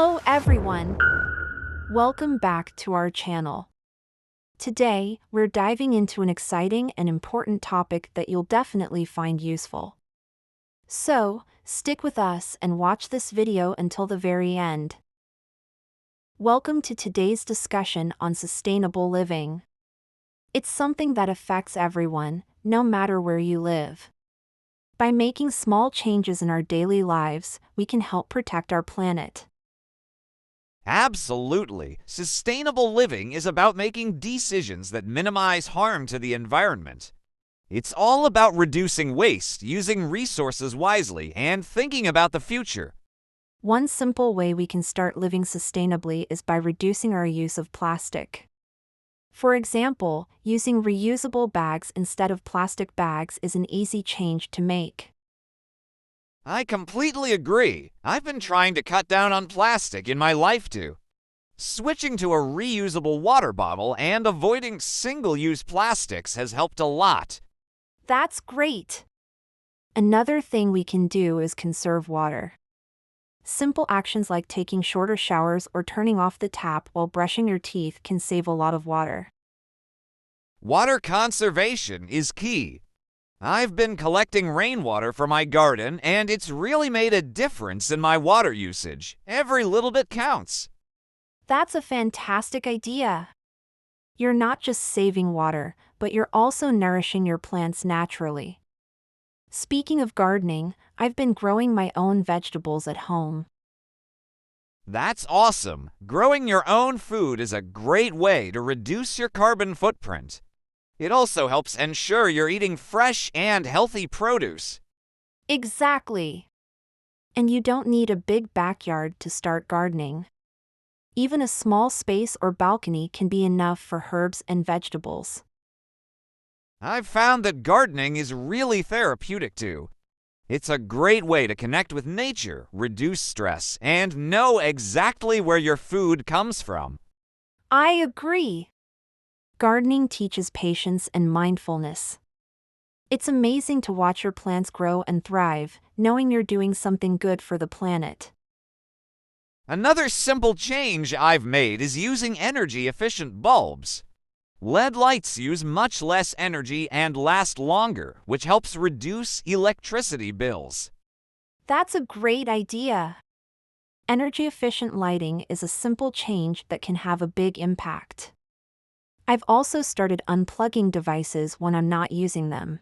Hello everyone! Welcome back to our channel. Today, we're diving into an exciting and important topic that you'll definitely find useful. So, stick with us and watch this video until the very end. Welcome to today's discussion on sustainable living. It's something that affects everyone, no matter where you live. By making small changes in our daily lives, we can help protect our planet. Absolutely. Sustainable living is about making decisions that minimize harm to the environment. It's all about reducing waste, using resources wisely, and thinking about the future. One simple way we can start living sustainably is by reducing our use of plastic. For example, using reusable bags instead of plastic bags is an easy change to make. I completely agree. I've been trying to cut down on plastic in my life too. Switching to a reusable water bottle and avoiding single-use plastics has helped a lot. That's great! Another thing we can do is conserve water. Simple actions like taking shorter showers or turning off the tap while brushing your teeth can save a lot of water. Water conservation is key. I've been collecting rainwater for my garden, and it's really made a difference in my water usage. Every little bit counts. That's a fantastic idea! You're not just saving water, but you're also nourishing your plants naturally. Speaking of gardening, I've been growing my own vegetables at home. That's awesome. Growing your own food is a great way to reduce your carbon footprint. It also helps ensure you're eating fresh and healthy produce. Exactly! And you don't need a big backyard to start gardening. Even a small space or balcony can be enough for herbs and vegetables. I've found that gardening is really therapeutic too. It's a great way to connect with nature, reduce stress, and know exactly where your food comes from. I agree! Gardening teaches patience and mindfulness. It's amazing to watch your plants grow and thrive, knowing you're doing something good for the planet. Another simple change I've made is using energy-efficient bulbs. LED lights use much less energy and last longer, which helps reduce electricity bills. That's a great idea! Energy-efficient lighting is a simple change that can have a big impact. I've also started unplugging devices when I'm not using them.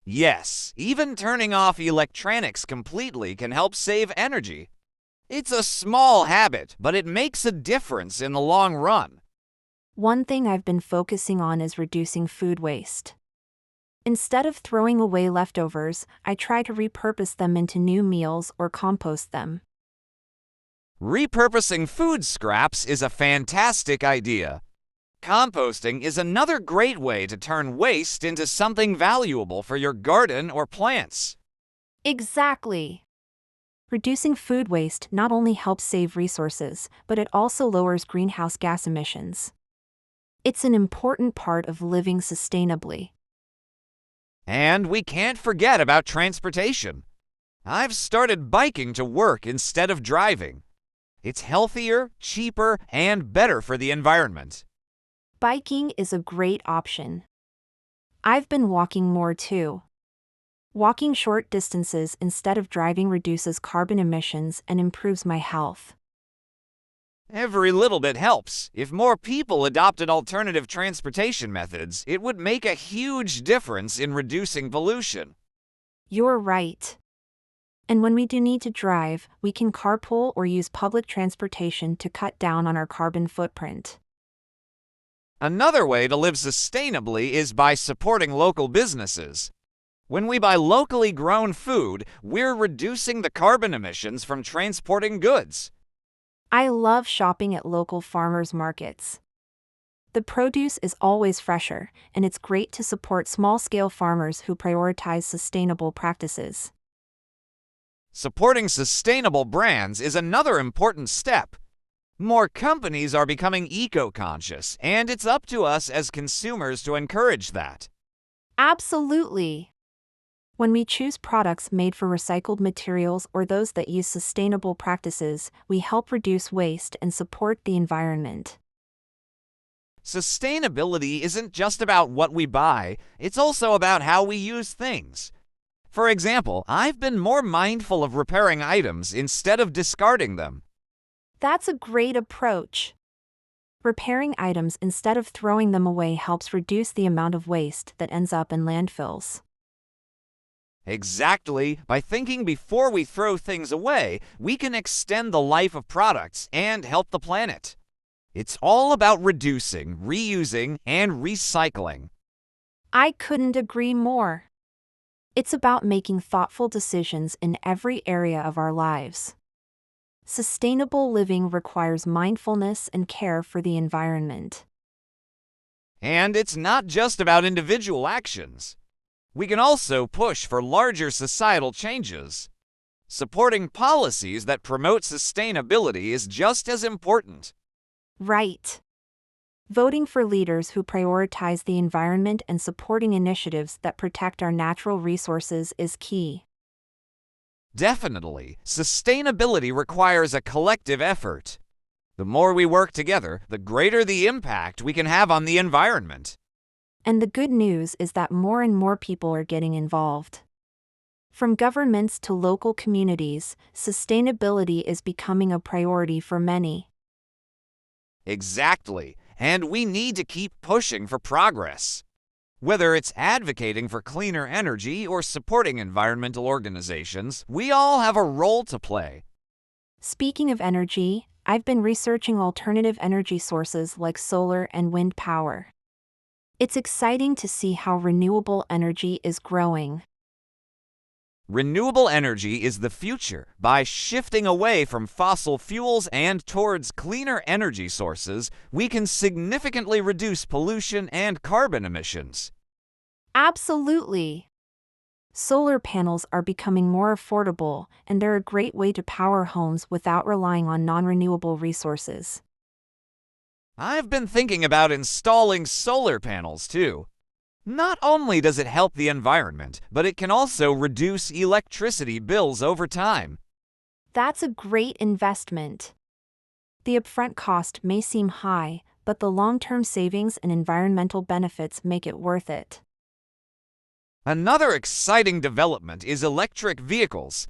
Yes, even turning off electronics completely can help save energy. It's a small habit, but it makes a difference in the long run. One thing I've been focusing on is reducing food waste. Instead of throwing away leftovers, I try to repurpose them into new meals or compost them. Repurposing food scraps is a fantastic idea. Composting is another great way to turn waste into something valuable for your garden or plants. Exactly! Reducing food waste not only helps save resources, but it also lowers greenhouse gas emissions. It's an important part of living sustainably. And we can't forget about transportation. I've started biking to work instead of driving. It's healthier, cheaper, and better for the environment. Biking is a great option. I've been walking more too. Walking short distances instead of driving reduces carbon emissions and improves my health. Every little bit helps. If more people adopted alternative transportation methods, it would make a huge difference in reducing pollution. You're right. And when we do need to drive, we can carpool or use public transportation to cut down on our carbon footprint. Another way to live sustainably is by supporting local businesses. When we buy locally grown food, we're reducing the carbon emissions from transporting goods. I love shopping at local farmers markets. The produce is always fresher, and it's great to support small-scale farmers who prioritize sustainable practices. Supporting sustainable brands is another important step. More companies are becoming eco-conscious, and it's up to us as consumers to encourage that. Absolutely! When we choose products made for recycled materials or those that use sustainable practices, we help reduce waste and support the environment. Sustainability isn't just about what we buy, it's also about how we use things. For example, I've been more mindful of repairing items instead of discarding them. That's a great approach. Repairing items instead of throwing them away helps reduce the amount of waste that ends up in landfills. Exactly. By thinking before we throw things away, we can extend the life of products and help the planet. It's all about reducing, reusing, and recycling. I couldn't agree more. It's about making thoughtful decisions in every area of our lives. Sustainable living requires mindfulness and care for the environment. And it's not just about individual actions. We can also push for larger societal changes. Supporting policies that promote sustainability is just as important. Right. Voting for leaders who prioritize the environment and supporting initiatives that protect our natural resources is key. Definitely, sustainability requires a collective effort. The more we work together, the greater the impact we can have on the environment. And the good news is that more and more people are getting involved. From governments to local communities, sustainability is becoming a priority for many. Exactly, and we need to keep pushing for progress. Whether it's advocating for cleaner energy or supporting environmental organizations, we all have a role to play. Speaking of energy, I've been researching alternative energy sources like solar and wind power. It's exciting to see how renewable energy is growing. Renewable energy is the future. By shifting away from fossil fuels and towards cleaner energy sources, we can significantly reduce pollution and carbon emissions. Absolutely! Solar panels are becoming more affordable, and they're a great way to power homes without relying on non-renewable resources. I've been thinking about installing solar panels too. Not only does it help the environment, but it can also reduce electricity bills over time. That's a great investment. The upfront cost may seem high, but the long-term savings and environmental benefits make it worth it. Another exciting development is electric vehicles.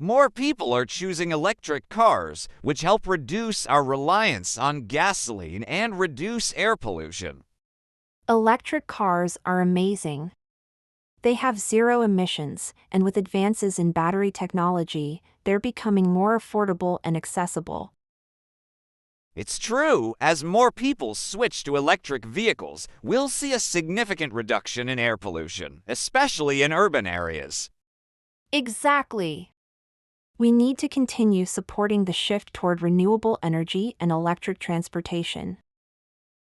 More people are choosing electric cars, which help reduce our reliance on gasoline and reduce air pollution. Electric cars are amazing. They have zero emissions, and with advances in battery technology, they're becoming more affordable and accessible. It's true, as more people switch to electric vehicles, we'll see a significant reduction in air pollution, especially in urban areas. Exactly. We need to continue supporting the shift toward renewable energy and electric transportation.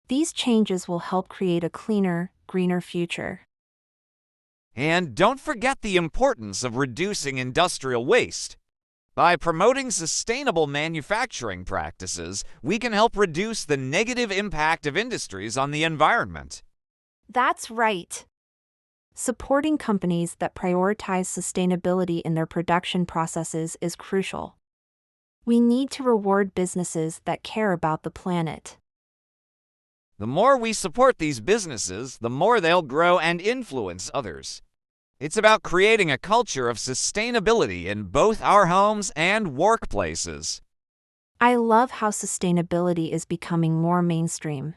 These changes will help create a cleaner, greener future. And don't forget the importance of reducing industrial waste. By promoting sustainable manufacturing practices, we can help reduce the negative impact of industries on the environment. That's right. Supporting companies that prioritize sustainability in their production processes is crucial. We need to reward businesses that care about the planet. The more we support these businesses, the more they'll grow and influence others. It's about creating a culture of sustainability in both our homes and workplaces. I love how sustainability is becoming more mainstream.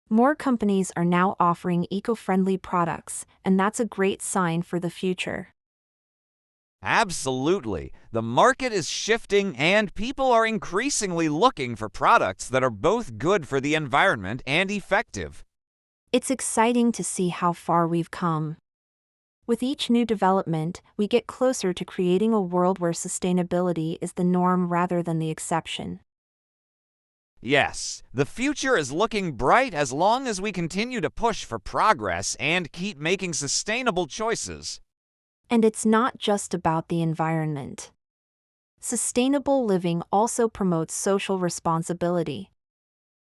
More companies are now offering eco-friendly products, and that's a great sign for the future. Absolutely. The market is shifting and people are increasingly looking for products that are both good for the environment and effective. It's exciting to see how far we've come. With each new development, we get closer to creating a world where sustainability is the norm rather than the exception. Yes, the future is looking bright as long as we continue to push for progress and keep making sustainable choices. And it's not just about the environment. Sustainable living also promotes social responsibility.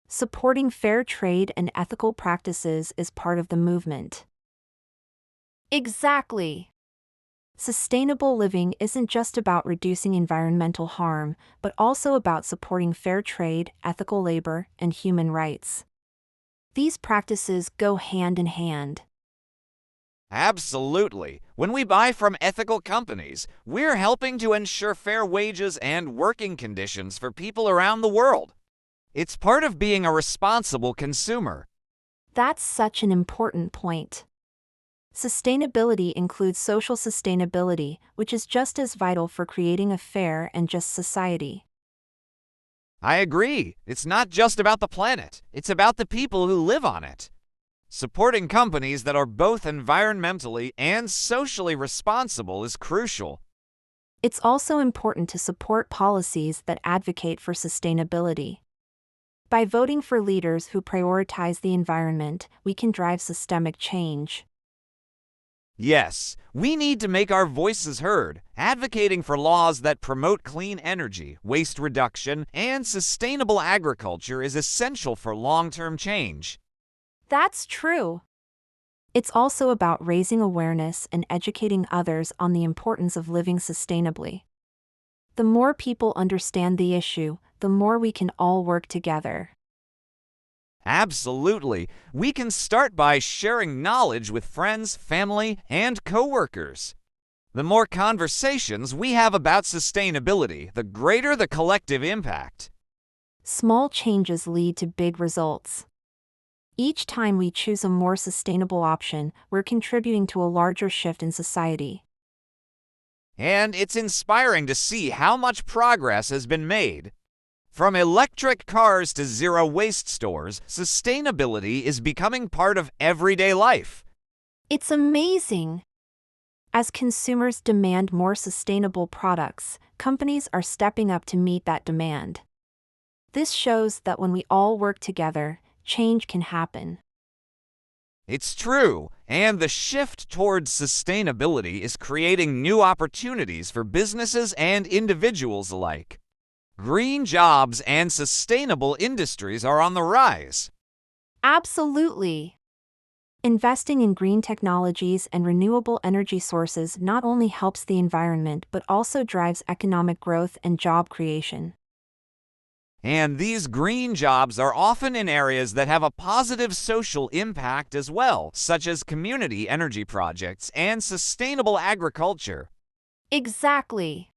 Supporting fair trade and ethical practices is part of the movement. Exactly. Sustainable living isn't just about reducing environmental harm, but also about supporting fair trade, ethical labor, and human rights. These practices go hand in hand. Absolutely. When we buy from ethical companies, we're helping to ensure fair wages and working conditions for people around the world. It's part of being a responsible consumer. That's such an important point. Sustainability includes social sustainability, which is just as vital for creating a fair and just society. I agree. It's not just about the planet, it's about the people who live on it. Supporting companies that are both environmentally and socially responsible is crucial. It's also important to support policies that advocate for sustainability. By voting for leaders who prioritize the environment, we can drive systemic change. Yes, we need to make our voices heard, advocating for laws that promote clean energy, waste reduction, and sustainable agriculture is essential for long-term change. That's true. It's also about raising awareness and educating others on the importance of living sustainably. The more people understand the issue, the more we can all work together. Absolutely. We can start by sharing knowledge with friends, family, and coworkers. The more conversations we have about sustainability, the greater the collective impact. Small changes lead to big results. Each time we choose a more sustainable option, we're contributing to a larger shift in society. And it's inspiring to see how much progress has been made. From electric cars to zero-waste stores, sustainability is becoming part of everyday life. It's amazing! As consumers demand more sustainable products, companies are stepping up to meet that demand. This shows that when we all work together, change can happen. It's true, and the shift towards sustainability is creating new opportunities for businesses and individuals alike. Green jobs and sustainable industries are on the rise. Absolutely! Investing in green technologies and renewable energy sources not only helps the environment but also drives economic growth and job creation. And these green jobs are often in areas that have a positive social impact as well, such as community energy projects and sustainable agriculture. Exactly!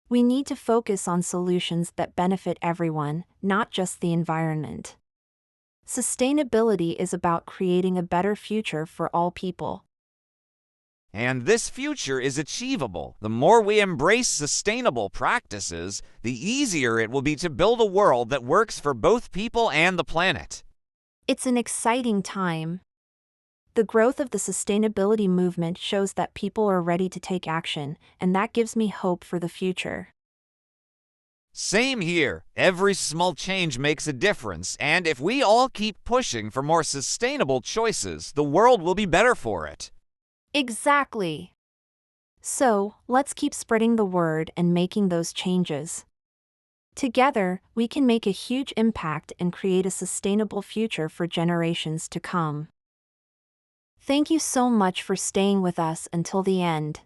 We need to focus on solutions that benefit everyone, not just the environment. Sustainability is about creating a better future for all people. And this future is achievable. The more we embrace sustainable practices, the easier it will be to build a world that works for both people and the planet. It's an exciting time. The growth of the sustainability movement shows that people are ready to take action, and that gives me hope for the future. Same here. Every small change makes a difference, and if we all keep pushing for more sustainable choices, the world will be better for it. Exactly. So, let's keep spreading the word and making those changes. Together, we can make a huge impact and create a sustainable future for generations to come. Thank you so much for staying with us until the end.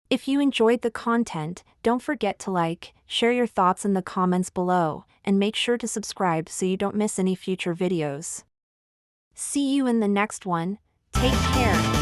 If you enjoyed the content, don't forget to like, share your thoughts in the comments below, and make sure to subscribe so you don't miss any future videos. See you in the next one. Take care.